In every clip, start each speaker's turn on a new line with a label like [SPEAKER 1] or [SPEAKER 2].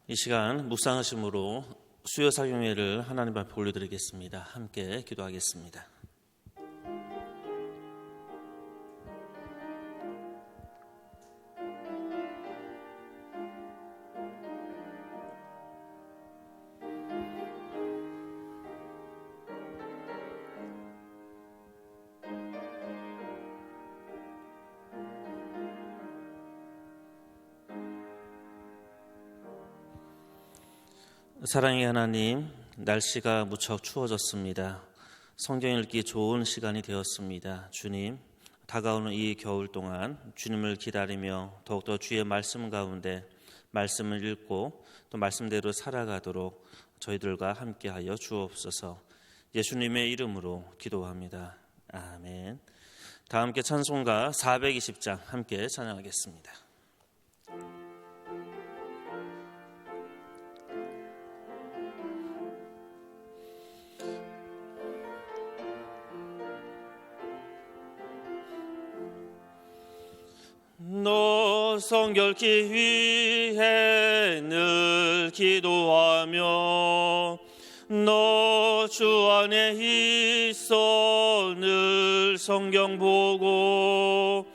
[SPEAKER 1] 이 시간 묵상하심으로 수요 사경회를 하나님 앞에 올려드리겠습니다. 함께 기도하겠습니다. 사랑의 하나님, 날씨가 무척 추워졌습니다. 성경 읽기 좋은 시간이 되었습니다. 주님, 다가오는 이 겨울 동안 주님을 기다리며 더욱더 주의 말씀 가운데 말씀을 읽고 또 말씀대로 살아가도록 저희들과 함께하여 주옵소서. 예수님의 이름으로 기도합니다. 아멘. 다 함께 찬송가 420장 함께 찬양하겠습니다. 너 성결케 위해 늘 기도하며 너 주 안에 있어 늘 성경 보고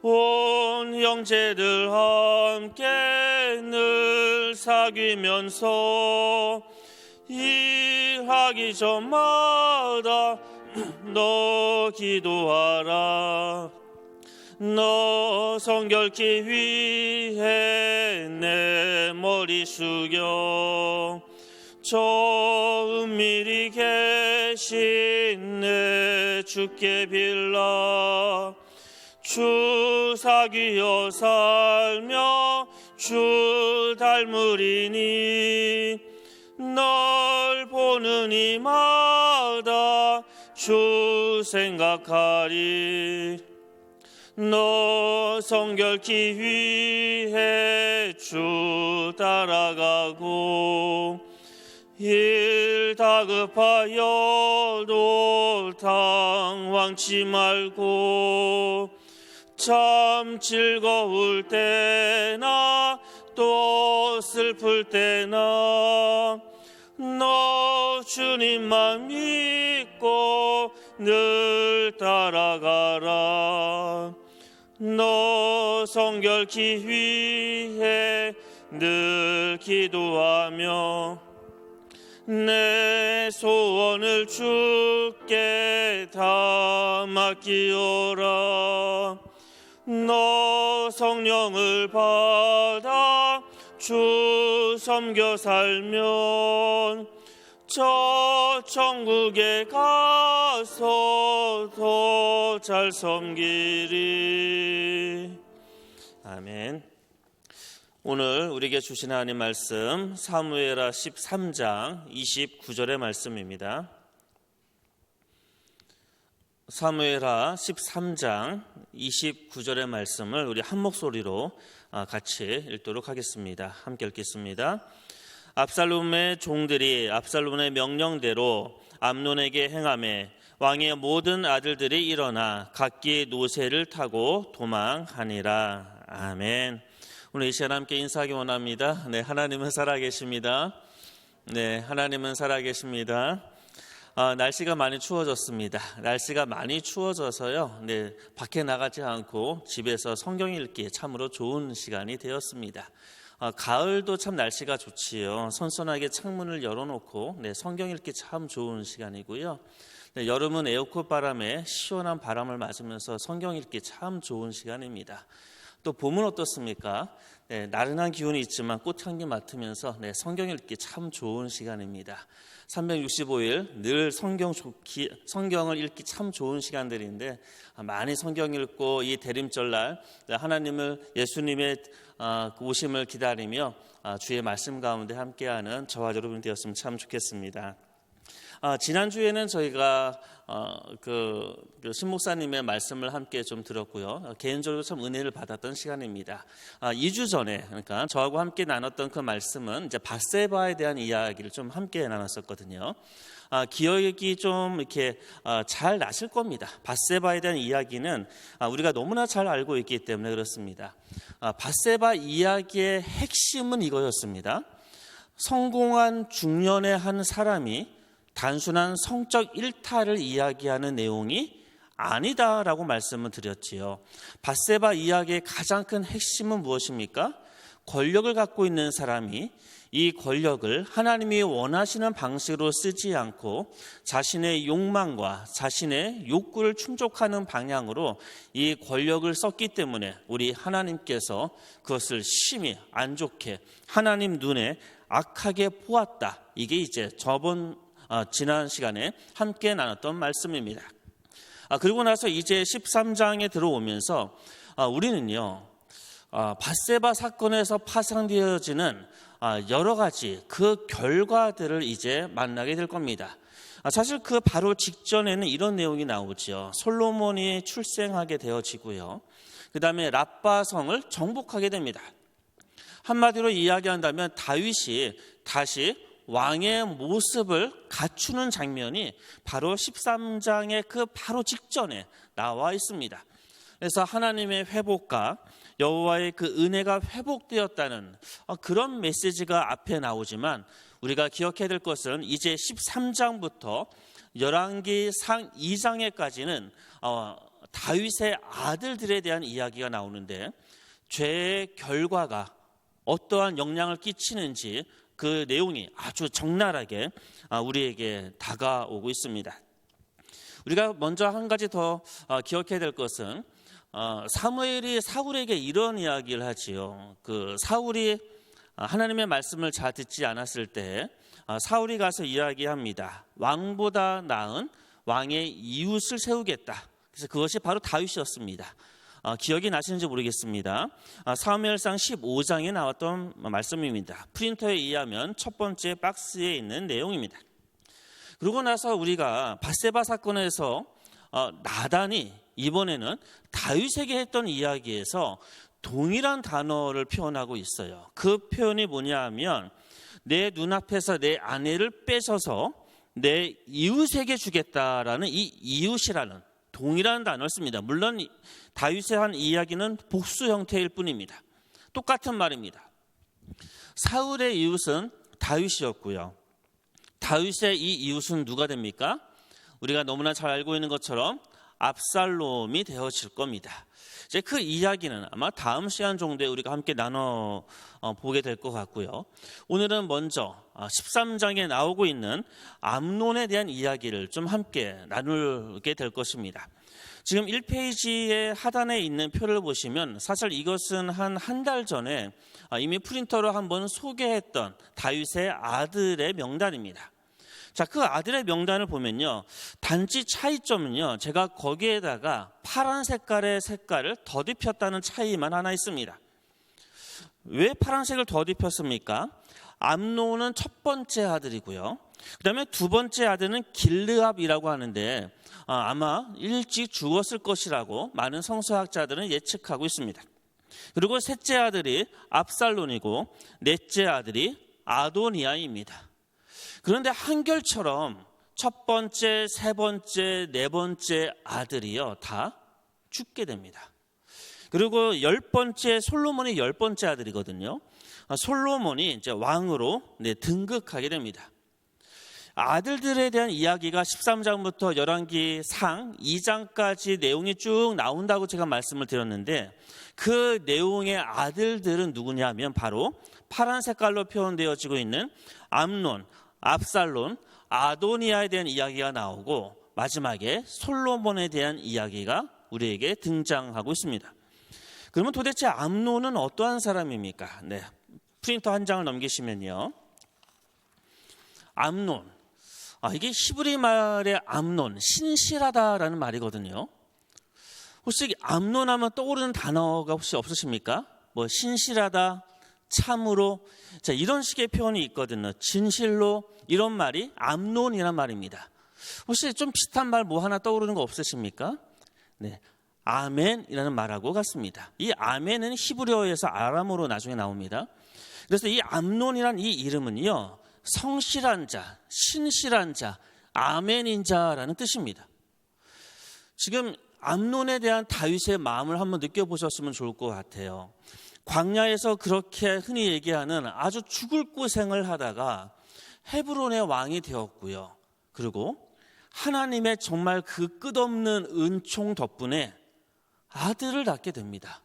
[SPEAKER 1] 온 형제들 함께 늘 사귀면서 일하기 전마다 너 기도하라. 너 성결케 위해 내 머리 숙여 저 은밀히 계신 내 주께 빌라. 주 사귀어 살며 주 닮으리니 널 보는 이마다 주 생각하리. 너 성결케 위해 주 따라가고 일 다급하여도 당황치 말고 참 즐거울 때나 또 슬플 때나 너 주님만 믿고 늘 따라가라. 너 성결케 위해 늘 기도하며 내 소원을 주께 다 맡기오라. 너 성령을 받아 주 섬겨 살면 저 천국에 가서 더 잘 섬기리. 아멘. 오늘 우리에게 주신 하나님 말씀 사무엘하 13장 29절의 말씀입니다. 사무엘하 13장 29절의 말씀을 우리 한 목소리로 같이 읽도록 하겠습니다. 함께 읽겠습니다. 압살롬의 종들이 압살롬의 명령대로 암논에게 행하매 왕의 모든 아들들이 일어나 각기 노새를 타고 도망하니라. 아멘. 오늘 이 시간 함께 인사하기 원합니다. 네, 하나님은 살아계십니다. 네, 하나님은 살아계십니다. 날씨가 많이 추워졌습니다. 날씨가 많이 추워져서요. 네, 밖에 나가지 않고 집에서 성경 읽기에 참으로 좋은 시간이 되었습니다. 가을도 참 날씨가 좋지요. 선선하게 창문을 열어놓고 성경 읽기 참 좋은 시간이고요. 여름은 에어컨 바람에 시원한 바람을 맞으면서 성경 읽기 참 좋은 시간입니다. 또 봄은 어떻습니까? 나른한 기운이 있지만 꽃향기 맡으면서 성경 읽기 참 좋은 시간입니다. 365일 늘 성경을 읽기 참 좋은 시간들인데 많이 성경 읽고 이 대림절날 하나님을 예수님의 오심을 기다리며 주의 말씀 가운데 함께하는 저와 여러분 되었으면 참 좋겠습니다. 지난주에는 저희가 신목사님의 말씀을 함께 좀 들었고요. 개인적으로 참 은혜를 받았던 시간입니다. 2주 전에 그러니까 저하고 함께 나눴던 그 말씀은 이제 밧세바에 대한 이야기를 좀 함께 나눴었거든요. 기억이 좀 이렇게 잘 나실 겁니다. 밧세바에 대한 이야기는 우리가 너무나 잘 알고 있기 때문에 그렇습니다. 밧세바 이야기의 핵심은 이거였습니다. 성공한 중년의 한 사람이 단순한 성적 일탈을 이야기하는 내용이 아니다라고 말씀을 드렸지요. 밧세바 이야기의 가장 큰 핵심은 무엇입니까? 권력을 갖고 있는 사람이 이 권력을 하나님이 원하시는 방식으로 쓰지 않고 자신의 욕망과 자신의 욕구를 충족하는 방향으로 이 권력을 썼기 때문에 우리 하나님께서 그것을 심히 안 좋게 하나님 눈에 악하게 보았다. 이게 이제 지난 시간에 함께 나눴던 말씀입니다. 그리고 나서 이제 13장에 들어오면서 우리는요, 밧세바 사건에서 파생되어지는 여러 가지 그 결과들을 이제 만나게 될 겁니다. 사실 그 바로 직전에는 이런 내용이 나오죠. 솔로몬이 출생하게 되어지고요. 그 다음에 랍바성을 정복하게 됩니다. 한마디로 이야기한다면 다윗이 다시 왕의 모습을 갖추는 장면이 바로 13장의 그 바로 직전에 나와 있습니다. 그래서 하나님의 회복과 여호와의 그 은혜가 회복되었다는 그런 메시지가 앞에 나오지만 우리가 기억해야 될 것은 이제 13장부터 열왕기상 2장에까지는 다윗의 아들들에 대한 이야기가 나오는데 죄의 결과가 어떠한 영향을 끼치는지 그 내용이 아주 적나라하게 우리에게 다가오고 있습니다. 우리가 먼저 한 가지 더 기억해야 될 것은 사무엘이 사울에게 이런 이야기를 하지요. 그 사울이 하나님의 말씀을 잘 듣지 않았을 때 사울이 가서 이야기합니다. 왕보다 나은 왕의 이웃을 세우겠다. 그래서 그것이 바로 다윗이었습니다. 기억이 나시는지 모르겠습니다. 사무엘상 15장에 나왔던 말씀입니다. 프린터에 의하면 첫 번째 박스에 있는 내용입니다. 그러고 나서 우리가 밧세바 사건에서 나단이 이번에는 다윗에게 했던 이야기에서 동일한 단어를 표현하고 있어요. 그 표현이 뭐냐 하면 내 눈앞에서 내 아내를 뺏어서 내 이웃에게 주겠다라는 이 이웃이라는 동일한 단어를 씁니다. 물론 다윗의 한 이야기는 복수 형태일 뿐입니다. 똑같은 말입니다. 사울의 이웃은 다윗이었고요. 다윗의 이 이웃은 누가 됩니까? 우리가 너무나 잘 알고 있는 것처럼 압살롬이 되어질 겁니다. 이제 그 이야기는 아마 다음 시간 정도에 우리가 함께 나눠 보게 될 것 같고요. 오늘은 먼저 13장에 나오고 있는 암논에 대한 이야기를 좀 함께 나누게 될 것입니다. 지금 1페이지의 하단에 있는 표를 보시면 사실 이것은 한 달 전에 이미 프린터로 한번 소개했던 다윗의 아들의 명단입니다. 자, 그 아들의 명단을 보면요. 단지 차이점은요. 제가 거기에다가 파란 색깔의 색깔을 덧입혔다는 차이만 하나 있습니다. 왜 파란색을 덧입혔습니까? 암논은 첫 번째 아들이고요. 그 다음에 두 번째 아들은 길르압이라고 하는데 아마 일찍 죽었을 것이라고 많은 성서학자들은 예측하고 있습니다. 그리고 셋째 아들이 압살론이고 넷째 아들이 아도니아입니다. 그런데 한결처럼 첫 번째, 세 번째, 네 번째 아들이요 다 죽게 됩니다. 그리고 10번째 솔로몬이 10번째 아들이거든요. 솔로몬이 이제 왕으로 등극하게 됩니다. 아들들에 대한 이야기가 13장부터 열왕기상 2장까지 내용이 쭉 나온다고 제가 말씀을 드렸는데 그 내용의 아들들은 누구냐면 바로 파란 색깔로 표현되어지고 있는 암논, 압살론, 아도니아에 대한 이야기가 나오고 마지막에 솔로몬에 대한 이야기가 우리에게 등장하고 있습니다. 그러면 도대체 암논은 어떠한 사람입니까? 네, 프린터 한 장을 넘기시면요. 암논, 이게 히브리 말의 암논, 신실하다라는 말이거든요. 혹시 암논하면 떠오르는 단어가 혹시 없으십니까? 뭐 신실하다, 참으로, 자, 이런 식의 표현이 있거든요. 진실로, 이런 말이 암논이란 말입니다. 혹시 좀 비슷한 말 뭐 하나 떠오르는 거 없으십니까? 네, 아멘이라는 말하고 같습니다. 이 아멘은 히브리어에서 아람어로 나중에 나옵니다. 그래서 이 암논이란 이 이름은요, 성실한 자, 신실한 자, 아멘인 자라는 뜻입니다. 지금 암논에 대한 다윗의 마음을 한번 느껴보셨으면 좋을 것 같아요. 광야에서 그렇게 흔히 얘기하는 아주 죽을 고생을 하다가 헤브론의 왕이 되었고요. 그리고 하나님의 정말 그 끝없는 은총 덕분에 아들을 낳게 됩니다.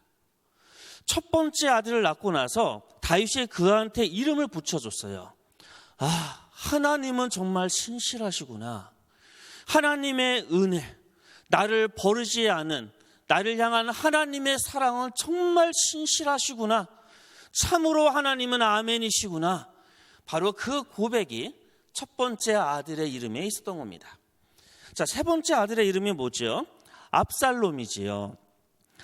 [SPEAKER 1] 첫 번째 아들을 낳고 나서 다윗이 그한테 이름을 붙여줬어요. 하나님은 정말 신실하시구나. 하나님의 은혜, 나를 버리지 않은, 나를 향한 하나님의 사랑은 정말 신실하시구나. 참으로 하나님은 아멘이시구나. 바로 그 고백이 첫 번째 아들의 이름에 있었던 겁니다. 자, 세 번째 아들의 이름이 뭐죠? 압살롬이지요.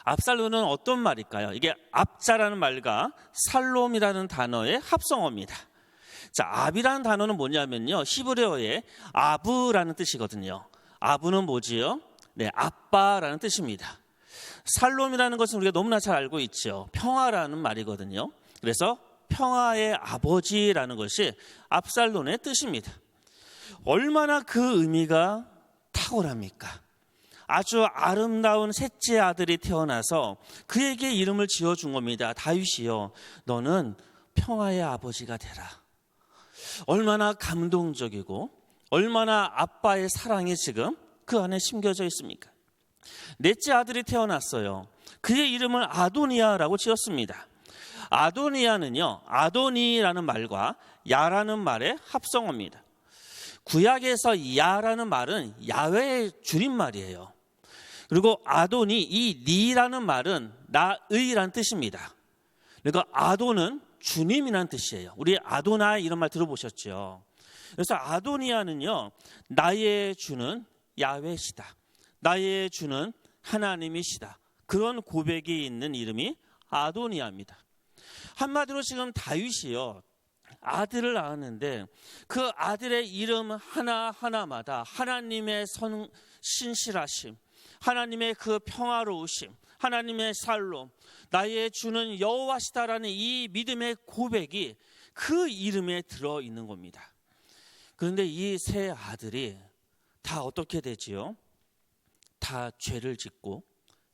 [SPEAKER 1] 압살롬은 어떤 말일까요? 이게 압자라는 말과 살롬이라는 단어의 합성어입니다. 자, 압이라는 단어는 뭐냐면요, 히브리어의 아브라는 뜻이거든요. 아브는 뭐지요? 네, 아빠라는 뜻입니다. 살롬이라는 것은 우리가 너무나 잘 알고 있죠. 평화라는 말이거든요. 그래서 평화의 아버지라는 것이 압살롬의 뜻입니다. 얼마나 그 의미가 탁월합니까? 아주 아름다운 셋째 아들이 태어나서 그에게 이름을 지어준 겁니다. 다윗이여, 너는 평화의 아버지가 되라. 얼마나 감동적이고 얼마나 아빠의 사랑이 지금 그 안에 심겨져 있습니까? 넷째 아들이 태어났어요. 그의 이름을 아도니아라고 지었습니다. 아도니아는요, 아도니라는 말과 야라는 말의 합성어입니다. 구약에서 야라는 말은 야훼의 줄임말이에요. 그리고 아도니, 이 니라는 말은 나의라는 뜻입니다. 그러니까 아도는 주님이라는 뜻이에요. 우리 아도나이 이런 말 들어보셨죠? 그래서 아도니아는요, 나의 주는 야훼시다. 나의 주는 하나님이시다. 그런 고백이 있는 이름이 아도니아입니다. 한마디로 지금 다윗이요, 아들을 낳았는데 그 아들의 이름 하나하나마다 하나님의 신실하심, 하나님의 그 평화로우심, 하나님의 살롬, 나의 주는 여호와시다라는 이 믿음의 고백이 그 이름에 들어있는 겁니다. 그런데 이 세 아들이 다 어떻게 되지요? 다 죄를 짓고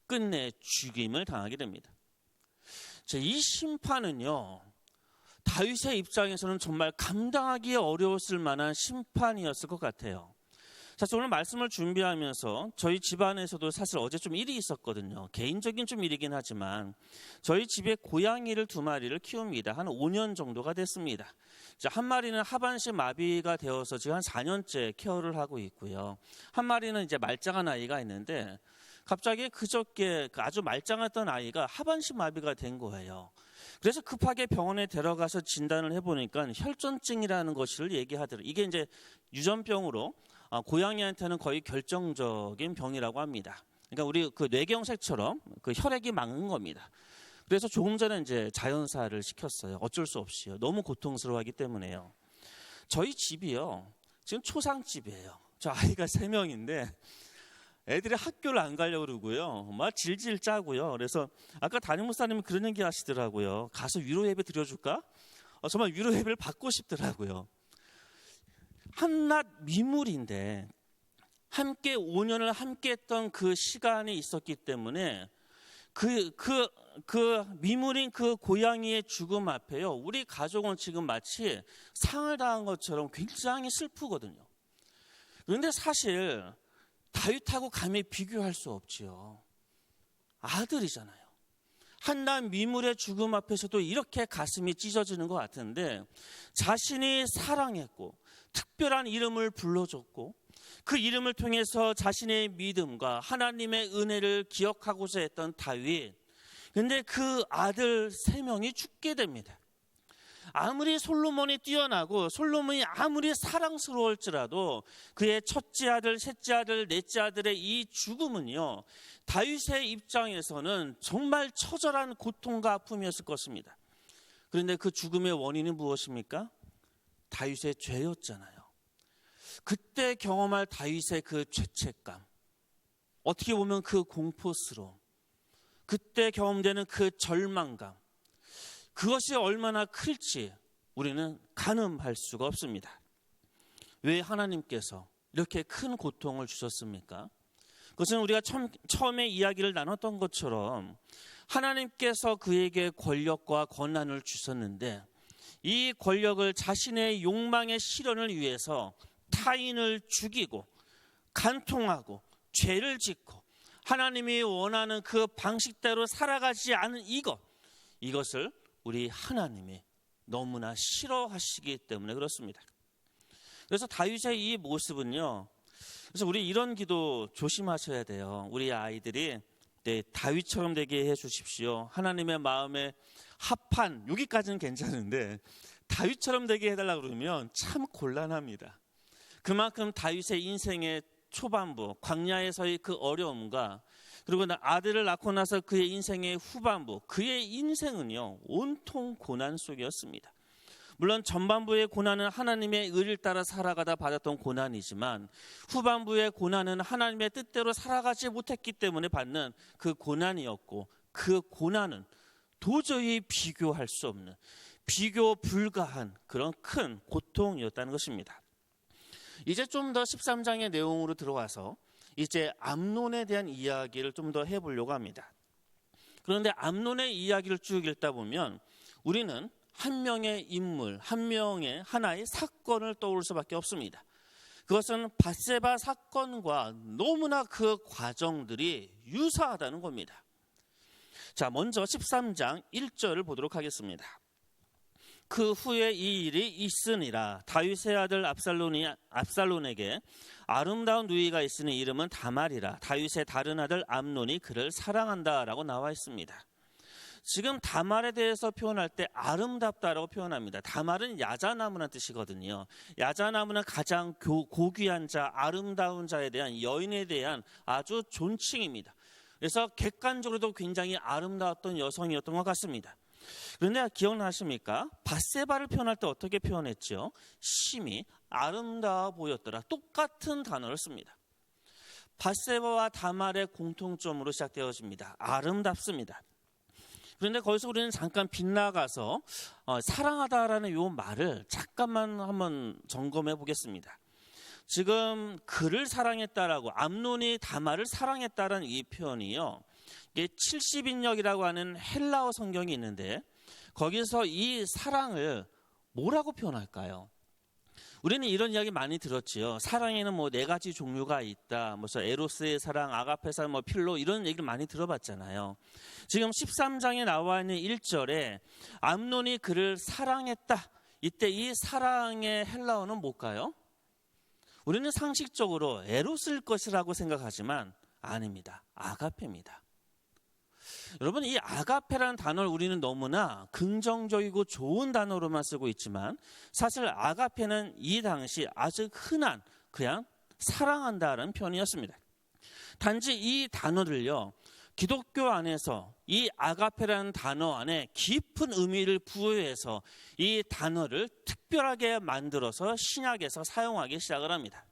[SPEAKER 1] 끝내 죽임을 당하게 됩니다. 이 심판은요, 다윗의 입장에서는 정말 감당하기 어려웠을 만한 심판이었을 것 같아요. 사실 오늘 말씀을 준비하면서 저희 집안에서도 사실 어제 좀 일이 있었거든요. 개인적인 좀 일이긴 하지만 저희 집에 고양이를 2마리를 키웁니다. 한 5년 정도가 됐습니다. 한 마리는 하반신 마비가 되어서 지금 한 4년째 케어를 하고 있고요. 한 마리는 이제 말짱한 아이가 있는데 갑자기 그저께 아주 말짱했던 아이가 하반신 마비가 된 거예요. 그래서 급하게 병원에 데려가서 진단을 해보니까 혈전증이라는 것을 얘기하더라고요. 이게 이제 유전병으로 고양이한테는 거의 결정적인 병이라고 합니다. 그러니까 우리 그 뇌경색처럼 그 혈액이 막는 겁니다. 그래서 조금 전에 이제 자연사를 시켰어요. 어쩔 수 없이요. 너무 고통스러워하기 때문에요. 저희 집이요, 지금 초상집이에요. 저 아이가 3명인데 애들이 학교를 안 가려고 그러고요, 막 질질 짜고요. 그래서 아까 담임 목사님이 그런 얘기 하시더라고요. 가서 위로 예배 드려줄까? 정말 위로 예배를 받고 싶더라고요. 한낱 미물인데 함께 5년을 함께했던 그 시간이 있었기 때문에 그 미물인 그 고양이의 죽음 앞에요, 우리 가족은 지금 마치 상을 당한 것처럼 굉장히 슬프거든요. 그런데 사실 다윗하고 감히 비교할 수 없지요. 아들이잖아요. 한낱 미물의 죽음 앞에서도 이렇게 가슴이 찢어지는 것 같은데, 자신이 사랑했고 특별한 이름을 불러줬고 그 이름을 통해서 자신의 믿음과 하나님의 은혜를 기억하고자 했던 다윗, 근데 그 아들 3명이 죽게 됩니다. 아무리 솔로몬이 뛰어나고 솔로몬이 아무리 사랑스러울지라도 그의 첫째 아들, 셋째 아들, 넷째 아들의 이 죽음은요, 다윗의 입장에서는 정말 처절한 고통과 아픔이었을 것입니다. 그런데 그 죽음의 원인은 무엇입니까? 다윗의 죄였잖아요. 그때 경험할 다윗의 그 죄책감, 어떻게 보면 그 공포스러움, 그때 경험되는 그 절망감, 그것이 얼마나 클지 우리는 가늠할 수가 없습니다. 왜 하나님께서 이렇게 큰 고통을 주셨습니까? 그것은 우리가 처음에 이야기를 나눴던 것처럼 하나님께서 그에게 권력과 권한을 주셨는데 이 권력을 자신의 욕망의 실현을 위해서 타인을 죽이고 간통하고 죄를 짓고 하나님이 원하는 그 방식대로 살아가지 않은 이것을 우리 하나님이 너무나 싫어하시기 때문에 그렇습니다. 그래서 다윗의 이 모습은요, 그래서 우리 이런 기도 조심하셔야 돼요. 우리 아이들이 다윗처럼 되게 해 주십시오. 하나님의 마음에 합한, 여기까지는 괜찮은데 다윗처럼 되게 해달라고 그러면 참 곤란합니다. 그만큼 다윗의 인생의 초반부, 광야에서의 그 어려움과 그리고 아들을 낳고 나서 그의 인생의 후반부, 그의 인생은요 온통 고난 속이었습니다. 물론 전반부의 고난은 하나님의 의를 따라 살아가다 받았던 고난이지만 후반부의 고난은 하나님의 뜻대로 살아가지 못했기 때문에 받는 그 고난이었고, 그 고난은 도저히 비교할 수 없는, 비교 불가한 그런 큰 고통이었다는 것입니다. 이제 좀 더 13장의 내용으로 들어와서 이제 암논에 대한 이야기를 좀 더 해보려고 합니다. 그런데 암논의 이야기를 쭉 읽다 보면 우리는 한 명의 인물, 하나의 사건을 떠올 수밖에 없습니다. 그것은 밧세바 사건과 너무나 그 과정들이 유사하다는 겁니다. 자, 먼저 13장 1절을 보도록 하겠습니다. 그 후에 이 일이 있으니라. 다윗의 아들 압살론에게 아름다운 누이가 있으니 이름은 다말이라. 다윗의 다른 아들 암논이 그를 사랑한다라고 나와 있습니다. 지금 다말에 대해서 표현할 때 아름답다라고 표현합니다. 다말은 야자나무라는 뜻이거든요. 야자나무는 가장 고귀한 자, 아름다운 자에 대한, 여인에 대한 아주 존칭입니다. 그래서 객관적으로도 굉장히 아름다웠던 여성이었던 것 같습니다. 그런데 기억나십니까? 밧세바를 표현할 때 어떻게 표현했죠? 심히 아름다워 보였더라. 똑같은 단어를 씁니다. 밧세바와 다말의 공통점으로 시작되어집니다. 아름답습니다. 그런데 거기서 우리는 잠깐 빗나가서 사랑하다라는 이 말을 잠깐만 한번 점검해 보겠습니다. 지금 그를 사랑했다라고, 암논이 다말을 사랑했다라는 이 표현이요, 이게 70인역이라고 하는 헬라어 성경이 있는데 거기서 이 사랑을 뭐라고 표현할까요? 우리는 이런 이야기 많이 들었지요. 사랑에는 뭐 4가지 종류가 있다. 무슨 에로스의 사랑, 아가페 사랑, 필로, 이런 얘기를 많이 들어봤잖아요. 지금 13장에 나와 있는 1절에 암논이 그를 사랑했다. 이때 이 사랑의 헬라어는 뭘까요? 우리는 상식적으로 에로스일 것이라고 생각하지만 아닙니다. 아가페입니다. 여러분, 이 아가페라는 단어를 우리는 너무나 긍정적이고 좋은 단어로만 쓰고 있지만 사실 아가페는 이 당시 아주 흔한 그냥 사랑한다라는 표현이었습니다. 단지 이 단어를요, 기독교 안에서 이 아가페라는 단어 안에 깊은 의미를 부여해서 이 단어를 특별하게 만들어서 신약에서 사용하기 시작을 합니다.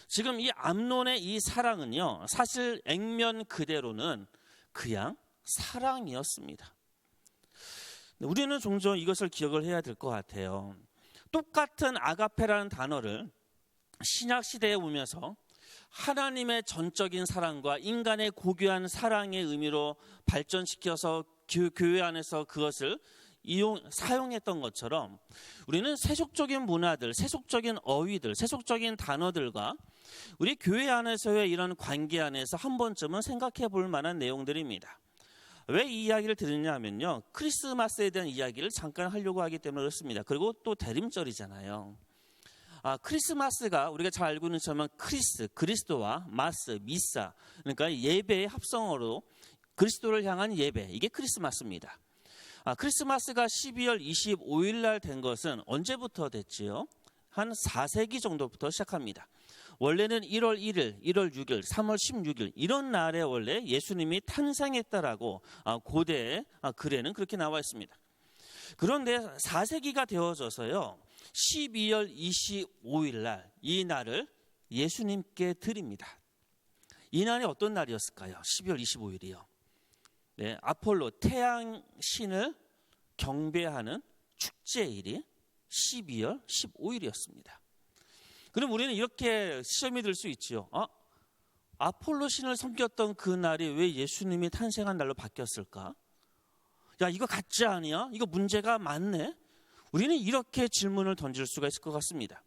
[SPEAKER 1] 지금 이 암논의 이 사랑은요, 사실 액면 그대로는 그냥 사랑이었습니다. 우리는 종종 이것을 기억을 해야 될 것 같아요. 똑같은 아가페라는 단어를 신약 시대에 오면서 하나님의 전적인 사랑과 인간의 고귀한 사랑의 의미로 발전시켜서 교회 안에서 그것을 사용했던 것처럼 우리는 세속적인 문화들, 세속적인 어휘들, 세속적인 단어들과 우리 교회 안에서의 이런 관계 안에서 한 번쯤은 생각해 볼 만한 내용들입니다. 왜 이 이야기를 드리냐 하면요, 크리스마스에 대한 이야기를 잠깐 하려고 하기 때문에 그렇습니다. 그리고 또 대림절이잖아요. 크리스마스가 우리가 잘 알고 있는 것처럼 그리스도와 마스, 미사, 그러니까 예배의 합성어로 그리스도를 향한 예배, 이게 크리스마스입니다. 크리스마스가 12월 25일 날 된 것은 언제부터 됐지요? 한 4세기 정도부터 시작합니다. 원래는 1월 1일, 1월 6일, 3월 16일 이런 날에 원래 예수님이 탄생했다라고 고대의 글에는 그렇게 나와 있습니다. 그런데 4세기가 되어져서요, 12월 25일 날 이 날을 예수님께 드립니다. 이 날이 어떤 날이었을까요? 12월 25일이요. 네, 아폴로 태양 신을 경배하는 축제일이 12월 15일이었습니다. 그럼 우리는 이렇게 시험이 들 수 있지요. 아폴로 신을 섬겼던 그 날이 왜 예수님이 탄생한 날로 바뀌었을까? 야, 이거 가짜 아니야? 이거 문제가 많네? 우리는 이렇게 질문을 던질 수가 있을 것 같습니다.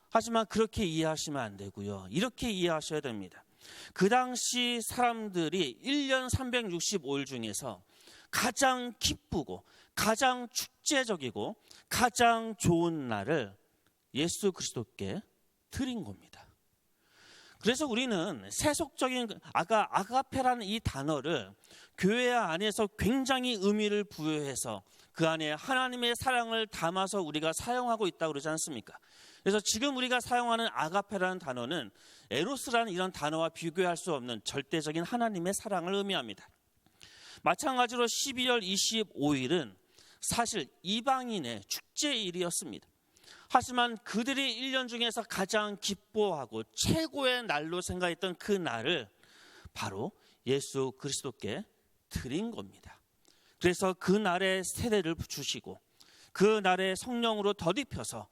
[SPEAKER 1] 하지만 그렇게 이해하시면 안 되고요. 이렇게 이해하셔야 됩니다. 그 당시 사람들이 1년 365일 중에서 가장 기쁘고 가장 축제적이고 가장 좋은 날을 예수 그리스도께 드린 겁니다. 그래서 우리는 세속적인 아가페라는 이 단어를 교회 안에서 굉장히 의미를 부여해서 그 안에 하나님의 사랑을 담아서 우리가 사용하고 있다고 그러지 않습니까? 그래서 지금 우리가 사용하는 아가페라는 단어는 에로스라는 이런 단어와 비교할 수 없는 절대적인 하나님의 사랑을 의미합니다. 마찬가지로 12월 25일은 사실 이방인의 축제일이었습니다. 하지만 그들이 1년 중에서 가장 기뻐하고 최고의 날로 생각했던 그 날을 바로 예수 그리스도께 드린 겁니다. 그래서 그 날에 세례를 주시고 그 날에 성령으로 덧입혀서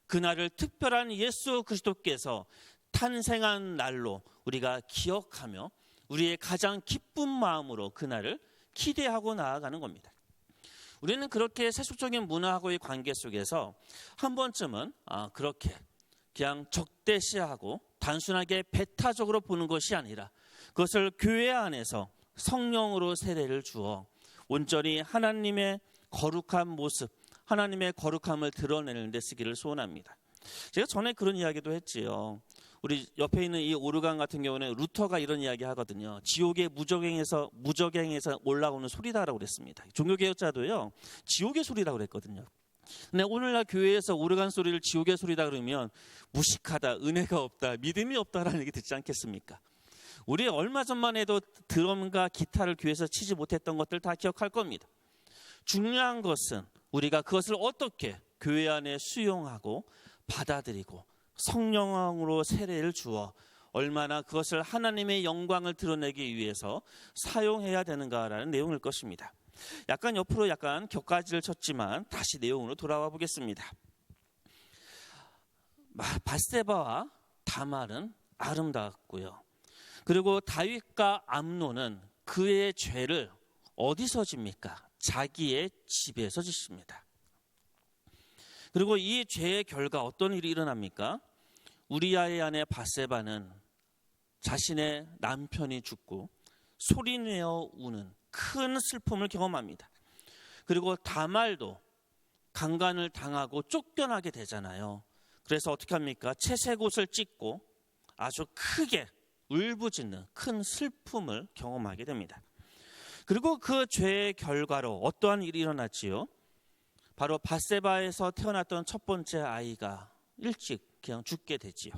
[SPEAKER 1] 그 날을 특별한 예수 그리스도께서 탄생한 날로 우리가 기억하며 우리의 가장 기쁜 마음으로 그 날을 기대하고 나아가는 겁니다. 우리는 그렇게 세속적인 문화하고의 관계 속에서 한 번쯤은 그렇게 그냥 적대시하고 단순하게 배타적으로 보는 것이 아니라 그것을 교회 안에서 성령으로 세례를 주어 온전히 하나님의 거룩한 모습, 하나님의 거룩함을 드러내는 데 쓰기를 소원합니다. 제가 전에 그런 이야기도 했지요. 우리 옆에 있는 이 오르간 같은 경우는 루터가 이런 이야기 하거든요. 지옥의 무적행에서 올라오는 소리다라고 그랬습니다. 종교개혁자도요, 지옥의 소리라고 그랬거든요. 근데 오늘날 교회에서 오르간 소리를 지옥의 소리다 그러면 무식하다, 은혜가 없다, 믿음이 없다라는 얘기 듣지 않겠습니까? 우리 얼마 전만 해도 드럼과 기타를 교회에서 치지 못했던 것들 다 기억할 겁니다. 중요한 것은 우리가 그것을 어떻게 교회 안에 수용하고 받아들이고 성령으로 세례를 주어 얼마나 그것을 하나님의 영광을 드러내기 위해서 사용해야 되는가라는 내용일 것입니다. 약간 옆으로 격가지를 쳤지만 다시 내용으로 돌아와 보겠습니다. 밧세바와 다말은 아름다웠고요. 그리고 다윗과 암논은 그의 죄를 어디서 집니까? 자기의 집에서 짓습니다. 그리고 이 죄의 결과 어떤 일이 일어납니까? 우리아의 아내 밧세바는 자신의 남편이 죽고 소리내어 우는 큰 슬픔을 경험합니다. 그리고 다말도 강간을 당하고 쫓겨나게 되잖아요. 그래서 어떻게 합니까? 채색옷을 찢고 아주 크게 울부짖는 큰 슬픔을 경험하게 됩니다. 그리고 그 죄의 결과로 어떠한 일이 일어났지요? 바로 밧세바에서 태어났던 첫 번째 아이가 일찍 그냥 죽게 되지요.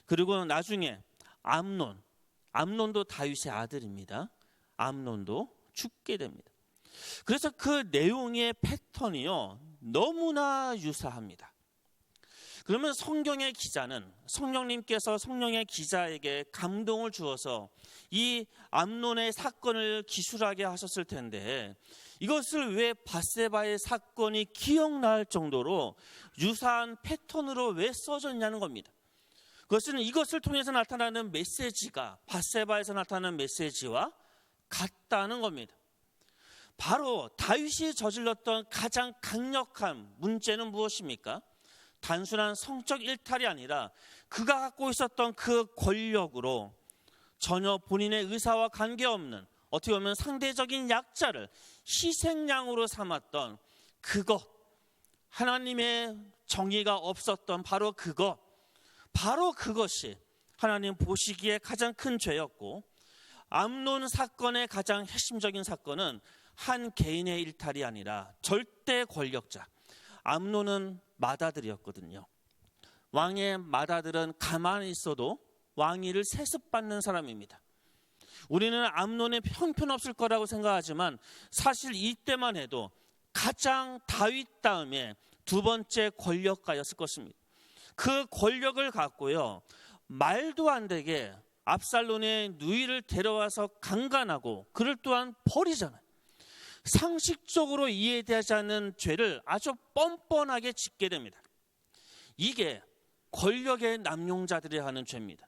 [SPEAKER 1] 그리고 나중에 암논도 다윗의 아들입니다. 암논도 죽게 됩니다. 그래서 그 내용의 패턴이요, 너무나 유사합니다. 그러면 성경의 기자는 성령님께서 성령의 기자에게 감동을 주어서 이 암논의 사건을 기술하게 하셨을 텐데 이것을 왜 밧세바의 사건이 기억날 정도로 유사한 패턴으로 왜 써졌냐는 겁니다. 그것은 이것을 통해서 나타나는 메시지가 밧세바에서 나타나는 메시지와 같다는 겁니다. 바로 다윗이 저질렀던 가장 강력한 문제는 무엇입니까? 단순한 성적 일탈이 아니라 그가 갖고 있었던 그 권력으로 전혀 본인의 의사와 관계없는 어떻게 보면 상대적인 약자를 희생양으로 삼았던 그것, 하나님의 정의가 없었던 바로 그것이 하나님 보시기에 가장 큰 죄였고, 암논 사건의 가장 핵심적인 사건은 한 개인의 일탈이 아니라 절대 권력자, 암논은 맏아들이었거든요. 왕의 맏아들은 가만히 있어도 왕위를 세습받는 사람입니다. 우리는 암논의 형편없을 거라고 생각하지만 사실 이때만 해도 가장 다윗 다음에 두 번째 권력가였을 것입니다. 그 권력을 갖고요, 말도 안 되게 압살롬의 누이를 데려와서 강간하고 그를 또한 버리잖아요. 상식적으로 이해되지 않는 죄를 아주 뻔뻔하게 짓게 됩니다. 이게 권력의 남용자들이 하는 죄입니다.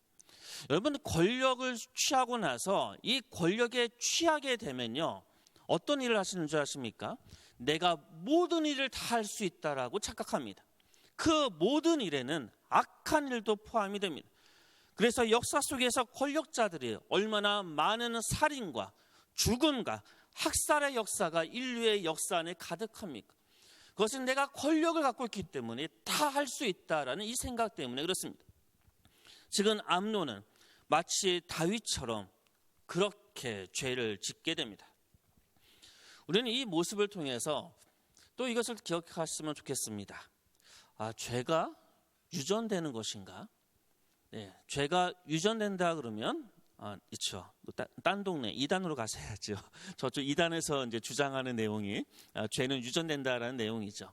[SPEAKER 1] 여러분, 권력을 취하고 나서 이 권력에 취하게 되면요, 어떤 일을 하시는 줄 아십니까? 내가 모든 일을 다 할 수 있다라고 착각합니다. 그 모든 일에는 악한 일도 포함이 됩니다. 그래서 역사 속에서 권력자들이 얼마나 많은 살인과 죽음과 학살의 역사가 인류의 역사 안에 가득합니까? 그것은 내가 권력을 갖고 있기 때문에 다 할 수 있다라는 이 생각 때문에 그렇습니다. 지금 암논은 마치 다윗처럼 그렇게 죄를 짓게 됩니다. 우리는 이 모습을 통해서 또 이것을 기억하시면 좋겠습니다. 죄가 유전되는 것인가? 네, 죄가 유전된다 그러면 있죠. 딴 동네 이단으로 가셔야죠. 저쪽 이단에서 이제 주장하는 내용이 죄는 유전된다라는 내용이죠.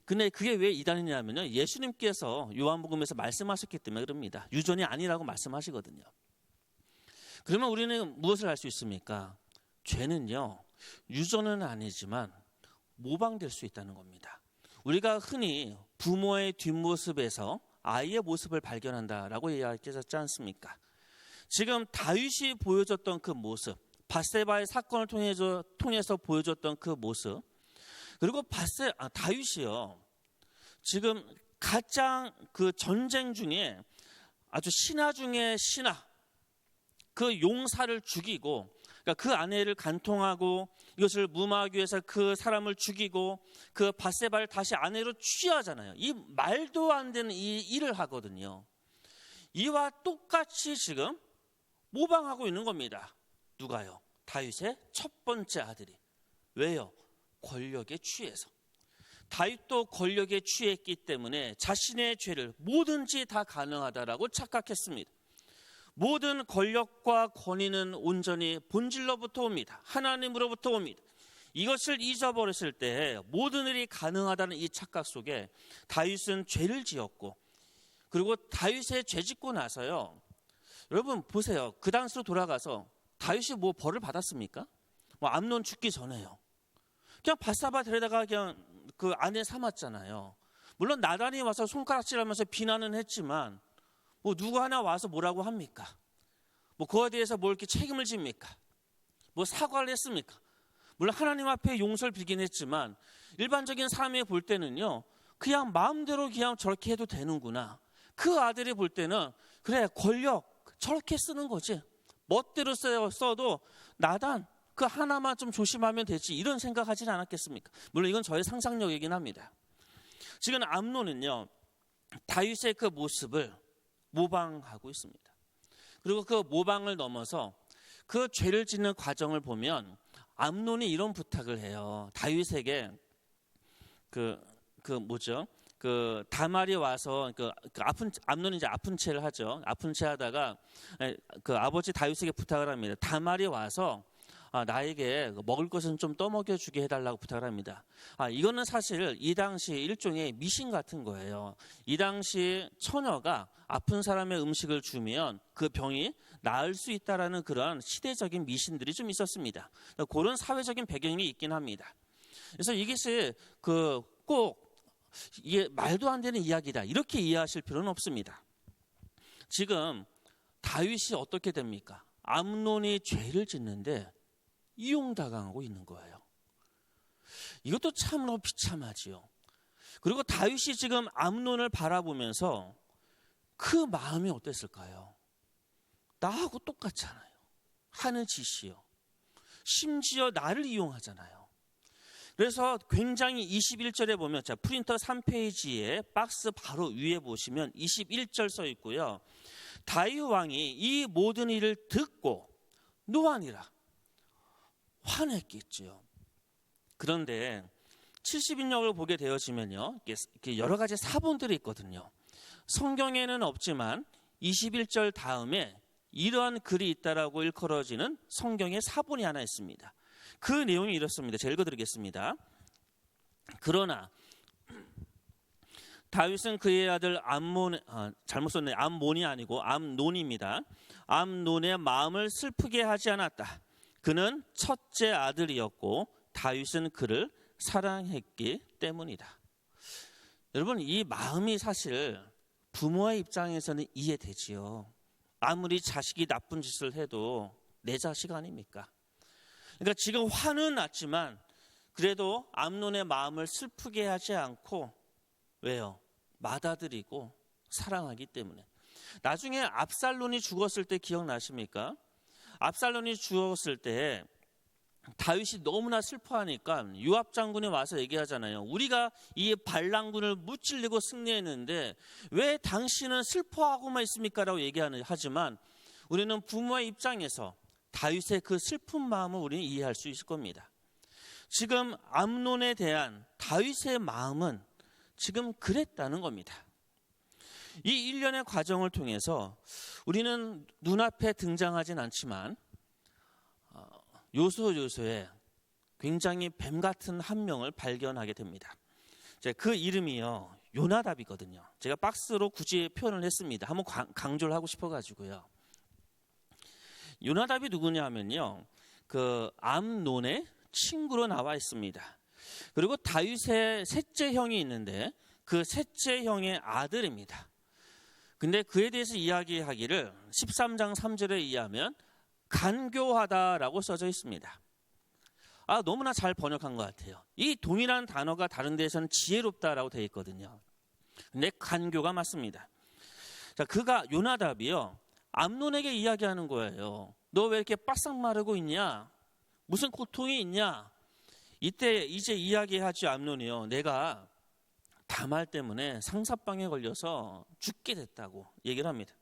[SPEAKER 1] 근데 그게 왜 이단이냐면요, 예수님께서 요한복음에서 말씀하셨기 때문에 그럽니다. 유전이 아니라고 말씀하시거든요. 그러면 우리는 무엇을 알 수 있습니까? 죄는요, 유전은 아니지만 모방될 수 있다는 겁니다. 우리가 흔히 부모의 뒷모습에서 아이의 모습을 발견한다라고 이야기하지 않습니까? 지금 다윗이 보여줬던 그 모습, 밧세바의 사건을 통해서 보여줬던 그 모습, 그리고 다윗이요, 지금 가장 그 전쟁 중에 아주 신하 중에 신하, 그 용사를 죽이고, 그러니까 그 아내를 간통하고 이것을 무마하기 위해서 그 사람을 죽이고 그 밧세바를 다시 아내로 취하잖아요. 이 말도 안 되는 이 일을 하거든요. 이와 똑같이 지금 모방하고 있는 겁니다. 누가요? 다윗의 첫 번째 아들이. 왜요? 권력에 취해서. 다윗도 권력에 취했기 때문에 자신의 죄를 뭐든지 다 가능하다라고 착각했습니다. 모든 권력과 권위는 온전히 본질로부터 옵니다. 하나님으로부터 옵니다. 이것을 잊어버렸을 때 모든 일이 가능하다는 이 착각 속에 다윗은 죄를 지었고, 그리고 다윗의 죄 짓고 나서요, 여러분 보세요. 그 당시로 돌아가서 다윗이 뭐 벌을 받았습니까? 암논 죽기 전에요. 그냥 밧세바 데려다가 그냥 그 아내 삼았잖아요. 물론 나단이 와서 손가락질하면서 비난은 했지만 뭐 누구 하나 와서 뭐라고 합니까? 뭐 그거에 대해서 뭐 이렇게 책임을 집니까? 뭐 사과를 했습니까? 물론 하나님 앞에 용서를 빌긴 했지만 일반적인 사람이 볼 때는요, 그냥 마음대로 그냥 저렇게 해도 되는구나. 그 아들이 볼 때는 그래, 권력 저렇게 쓰는 거지, 멋대로 써도 나단 그 하나만 좀 조심하면 되지, 이런 생각하지는 않았겠습니까? 물론 이건 저의 상상력이긴 합니다. 지금 암논은요, 다윗의 그 모습을 모방하고 있습니다. 그리고 그 모방을 넘어서 그 죄를 짓는 과정을 보면 암논이 이런 부탁을 해요. 다윗에게 다말이 와서 암논이 이제 아픈 채를 하죠. 아픈 채 하다가 그 아버지 다윗에게 부탁을 합니다. 다말이 와서 나에게 먹을 것은 좀 떠먹여 주게 해달라고 부탁을 합니다. 이거는 사실 이 당시 일종의 미신 같은 거예요. 이 당시 처녀가 아픈 사람의 음식을 주면 그 병이 나을 수 있다라는 그런 시대적인 미신들이 좀 있었습니다. 그런 사회적인 배경이 있긴 합니다. 그래서 이것이 꼭 이게 말도 안 되는 이야기다, 이렇게 이해하실 필요는 없습니다. 지금 다윗이 어떻게 됩니까? 암논이 죄를 짓는데 이용당하고 있는 거예요. 이것도 참으로 비참하지요. 그리고 다윗이 지금 암논을 바라보면서 그 마음이 어땠을까요? 나하고 똑같잖아요. 하는 짓이요. 심지어 나를 이용하잖아요. 그래서 굉장히 21절에 보면, 자, 프린터 3페이지에 박스 바로 위에 보시면 21절 써 있고요. 다윗 왕이 이 모든 일을 듣고 노하니라, 화냈겠죠. 그런데 70인역을 보게 되어지면요, 여러 가지 사본들이 있거든요. 성경에는 없지만 21절 다음에 이러한 글이 있다라고 일컬어지는 성경의 사본이 하나 있습니다. 그 내용이 이렇습니다. 제가 읽어드리겠습니다. 그러나 다윗은 그의 아들 암몬이 아니고 암논입니다. 암논의 마음을 슬프게 하지 않았다. 그는 첫째 아들이었고 다윗은 그를 사랑했기 때문이다. 여러분, 이 마음이 사실 부모의 입장에서는 이해되지요. 아무리 자식이 나쁜 짓을 해도 내 자식 아닙니까? 그러니까 지금 화는 났지만 그래도 암논의 마음을 슬프게 하지 않고, 왜요? 받아들이고 사랑하기 때문에. 나중에 압살론이 죽었을 때 기억나십니까? 압살론이 죽었을 때 다윗이 너무나 슬퍼하니까 요압 장군이 와서 얘기하잖아요. 우리가 이 반란군을 무찔리고 승리했는데 왜 당신은 슬퍼하고만 있습니까? 라고 얘기하지만 우리는 부모의 입장에서 다윗의 그 슬픈 마음을 우리는 이해할 수 있을 겁니다. 지금 암논에 대한 다윗의 마음은 지금 그랬다는 겁니다. 이 일련의 과정을 통해서 우리는 눈앞에 등장하진 않지만 요소요소에 굉장히 뱀 같은 한 명을 발견하게 됩니다. 그 이름이요, 요나답이거든요. 제가 박스로 굳이 표현을 했습니다. 한번 강조를 하고 싶어가지고요. 요나답이 누구냐 하면요, 그 암논의 친구로 나와 있습니다. 그리고 다윗의 셋째 형이 있는데 그 셋째 형의 아들입니다. 근데 그에 대해서 이야기하기를 13장 3절에 의하면 간교하다라고 써져 있습니다. 너무나 잘 번역한 것 같아요. 이 동일한 단어가 다른 데서는 지혜롭다라고 되어 있거든요. 근데 간교가 맞습니다. 자, 그가 요나답이요, 암논에게 이야기하는 거예요. 너 왜 이렇게 바싹 마르고 있냐? 무슨 고통이 있냐? 이때 이제 이야기하지 암논이요, 내가 다말 때문에 상사병에 걸려서 죽게 됐다고 얘기를 합니다.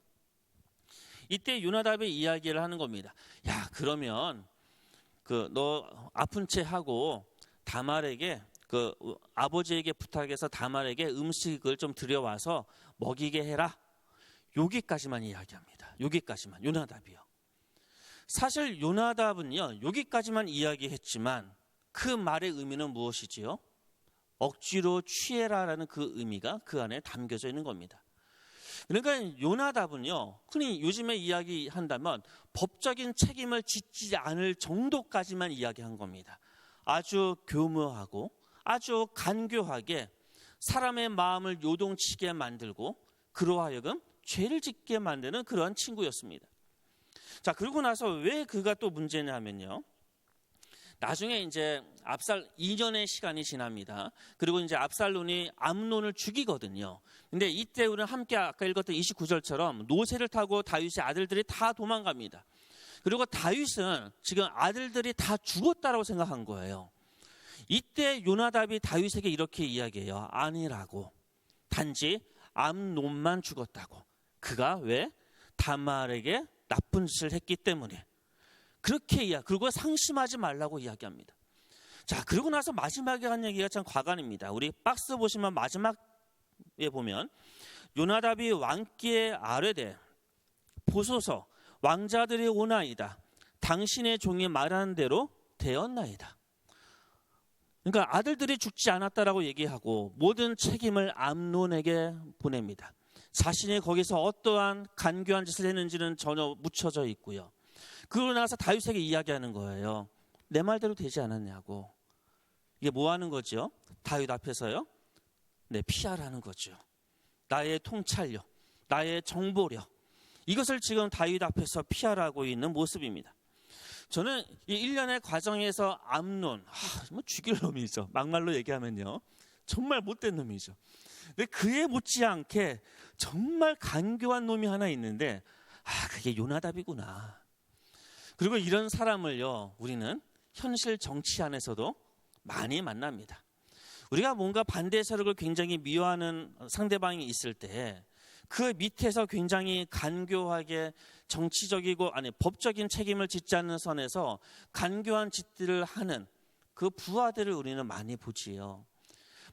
[SPEAKER 1] 이때 요나답이 이야기를 하는 겁니다. 야, 그러면 너 아픈 채 하고 다말에게 아버지에게 부탁해서 다말에게 음식을 좀 들여와서 먹이게 해라. 여기까지만 이야기합니다. 여기까지만, 요나답이요. 사실 요나답은요, 여기까지만 이야기했지만 그 말의 의미는 무엇이지요? 억지로 취해라라는 그 의미가 그 안에 담겨져 있는 겁니다. 그러니까 요나답은요, 흔히 요즘에 이야기한다면 법적인 책임을 짓지 않을 정도까지만 이야기한 겁니다. 아주 교묘하고 아주 간교하게 사람의 마음을 요동치게 만들고 그로 하여금 죄를 짓게 만드는 그러한 친구였습니다. 자, 그러고 나서 왜 그가 또 문제냐면요, 나중에 이제 2년의 시간이 지납니다. 그리고 이제 압살론이 암논을 죽이거든요. 근데 이때 우리는 함께 아까 읽었던 29절처럼 노새를 타고 다윗의 아들들이 다 도망갑니다. 그리고 다윗은 지금 아들들이 다 죽었다라고 생각한 거예요. 이때 요나답이 다윗에게 이렇게 이야기해요. 아니라고. 단지 암논만 죽었다고. 그가 왜? 다말에게 나쁜 짓을 했기 때문에. 그렇게 그리고 상심하지 말라고 이야기합니다. 자, 그리고 나서 마지막에 한 얘기가 참 과관입니다. 우리 박스 보시면 마지막에 보면 요나답이 왕께 아뢰되 보소서 왕자들이 오나이다. 당신의 종이 말하는 대로 되었나이다. 그러니까 아들들이 죽지 않았다라고 얘기하고 모든 책임을 암논에게 보냅니다. 자신이 거기서 어떠한 간교한 짓을 했는지는 전혀 묻혀져 있고요. 그러고 나서 다윗에게 이야기하는 거예요. 내 말대로 되지 않았냐고. 이게 뭐 하는 거죠? 다윗 앞에서요? 피하라는 거죠. 나의 통찰력, 나의 정보력, 이것을 지금 다윗 앞에서 피하라고 있는 모습입니다. 저는 이 일련의 과정에서 암논, 죽일 놈이죠. 막말로 얘기하면요, 정말 못된 놈이죠. 근데 그에 못지않게 정말 간교한 놈이 하나 있는데, 그게 요나답이구나. 그리고 이런 사람을요, 우리는 현실 정치 안에서도 많이 만납니다. 우리가 뭔가 반대 세력을 굉장히 미워하는 상대방이 있을 때 그 밑에서 굉장히 간교하게 정치적이고 법적인 책임을 짓지 않는 선에서 간교한 짓들을 하는 그 부하들을 우리는 많이 보지요.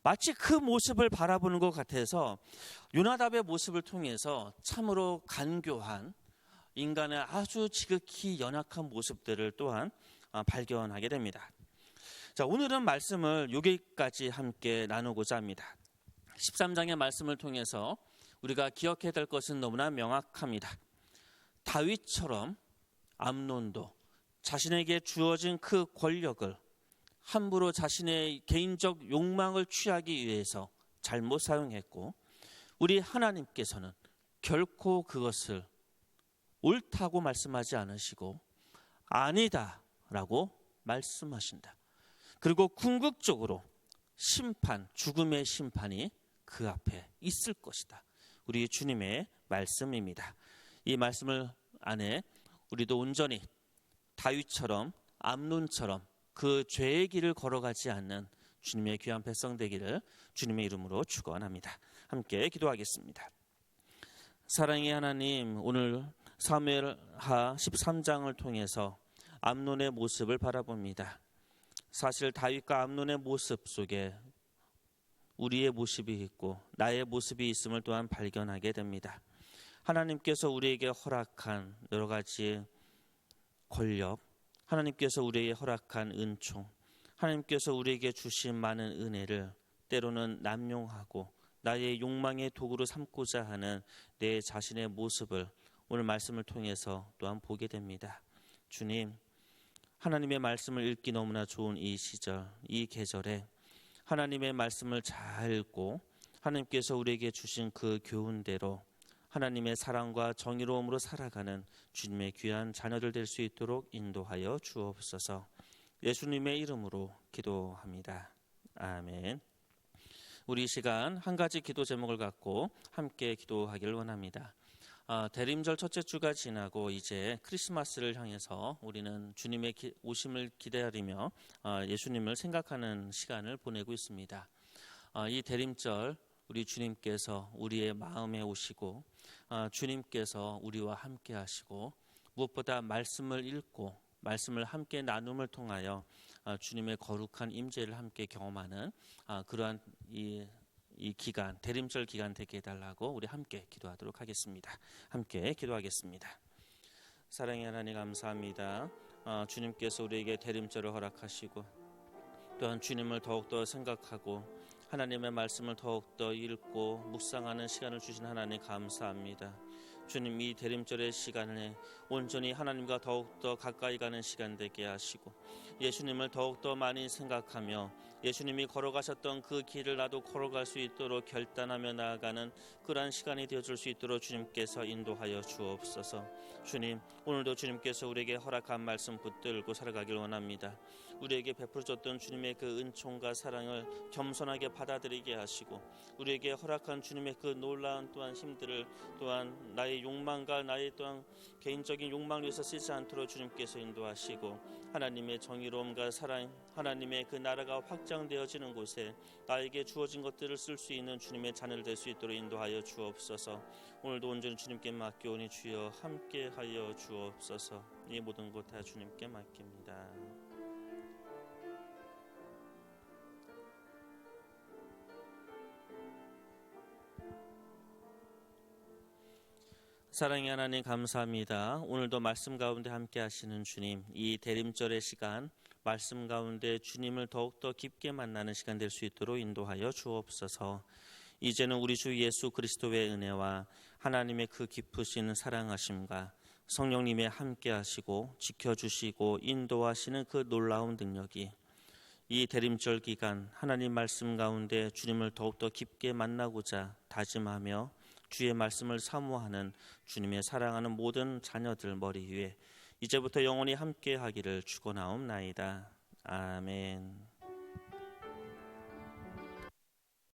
[SPEAKER 1] 마치 그 모습을 바라보는 것 같아서 요나답의 모습을 통해서 참으로 간교한 인간의 아주 지극히 연약한 모습들을 또한 발견하게 됩니다. 자, 오늘은 말씀을 여기까지 함께 나누고자 합니다. 13장의 말씀을 통해서 우리가 기억해야 될 것은 너무나 명확합니다. 다윗처럼 암논도 자신에게 주어진 그 권력을 함부로 자신의 개인적 욕망을 취하기 위해서 잘못 사용했고, 우리 하나님께서는 결코 그것을 옳다고 말씀하지 않으시고 아니다라고 말씀하신다. 그리고 궁극적으로 심판, 죽음의 심판이 그 앞에 있을 것이다. 우리 주님의 말씀입니다. 이 말씀을 안에 우리도 온전히 다윗처럼 암논처럼 그 죄의 길을 걸어가지 않는 주님의 귀한 백성 되기를 주님의 이름으로 축원합니다. 함께 기도하겠습니다. 사랑의 하나님, 오늘 사무엘하 13장을 통해서 암논의 모습을 바라봅니다. 사실 다윗과 암논의 모습 속에 우리의 모습이 있고 나의 모습이 있음을 또한 발견하게 됩니다. 하나님께서 우리에게 허락한 여러 가지 권력, 하나님께서 우리에게 허락한 은총, 하나님께서 우리에게 주신 많은 은혜를 때로는 남용하고 나의 욕망의 도구로 삼고자 하는 내 자신의 모습을 오늘 말씀을 통해서 또한 보게 됩니다. 주님, 하나님의 말씀을 읽기 너무나 좋은 이 시절, 이 계절에 하나님의 말씀을 잘 읽고 하나님께서 우리에게 주신 그 교훈대로 하나님의 사랑과 정의로움으로 살아가는 주님의 귀한 자녀들 될 수 있도록 인도하여 주옵소서. 예수님의 이름으로 기도합니다. 아멘. 우리 이 시간 한 가지 기도 제목을 갖고 함께 기도하기를 원합니다. 대림절 첫째 주가 지나고 이제 크리스마스를 향해서 우리는 주님의 오심을 기다리며 예수님을 생각하는 시간을 보내고 있습니다. 이 대림절 우리 주님께서 우리의 마음에 오시고 주님께서 우리와 함께 하시고 무엇보다 말씀을 읽고 말씀을 함께 나눔을 통하여 주님의 거룩한 임재를 함께 경험하는 그러한 이 기간, 대림절 기간 되게 해달라고 우리 함께 기도하도록 하겠습니다. 함께 기도하겠습니다. 사랑의 하나님 감사합니다. 주님께서 우리에게 대림절을 허락하시고 또한 주님을 더욱더 생각하고 하나님의 말씀을 더욱더 읽고 묵상하는 시간을 주신 하나님 감사합니다. 주님, 이 대림절의 시간에 온전히 하나님과 더욱더 가까이 가는 시간 되게 하시고 예수님을 더욱더 많이 생각하며 예수님이 걸어가셨던 그 길을 나도 걸어갈 수 있도록 결단하며 나아가는 그러한 시간이 되어줄 수 있도록 주님께서 인도하여 주옵소서. 주님, 오늘도 주님께서 우리에게 허락한 말씀 붙들고 살아가길 원합니다. 우리에게 베풀어줬던 주님의 그 은총과 사랑을 겸손하게 받아들이게 하시고 우리에게 허락한 주님의 그 놀라운 또한 힘들을 또한 나의 욕망과 나의 또한 개인적인 욕망을 위해서 쓰지 않도록 주님께서 인도하시고 하나님의 정의로움과 사랑, 하나님의 그 나라가 확장되어지는 곳에 나에게 주어진 것들을 쓸 수 있는 주님의 자녀를 될 수 있도록 인도하여 주옵소서. 오늘도 온전히 주님께 맡겨오니 주여 함께하여 주옵소서. 이 모든 것 다 주님께 맡깁니다. 사랑의 하나님 감사합니다. 오늘도 말씀 가운데 함께 하시는 주님, 이 대림절의 시간 말씀 가운데 주님을 더욱더 깊게 만나는 시간 될 수 있도록 인도하여 주옵소서. 이제는 우리 주 예수 그리스도의 은혜와 하나님의 그 깊으신 사랑하심과 성령님의 함께 하시고 지켜주시고 인도하시는 그 놀라운 능력이 이 대림절 기간 하나님 말씀 가운데 주님을 더욱더 깊게 만나고자 다짐하며 주의 말씀을 사모하는 주님의 사랑하는 모든 자녀들 머리 위에 이제부터 영원히 함께 하기를 축원하옵나이다. 아멘.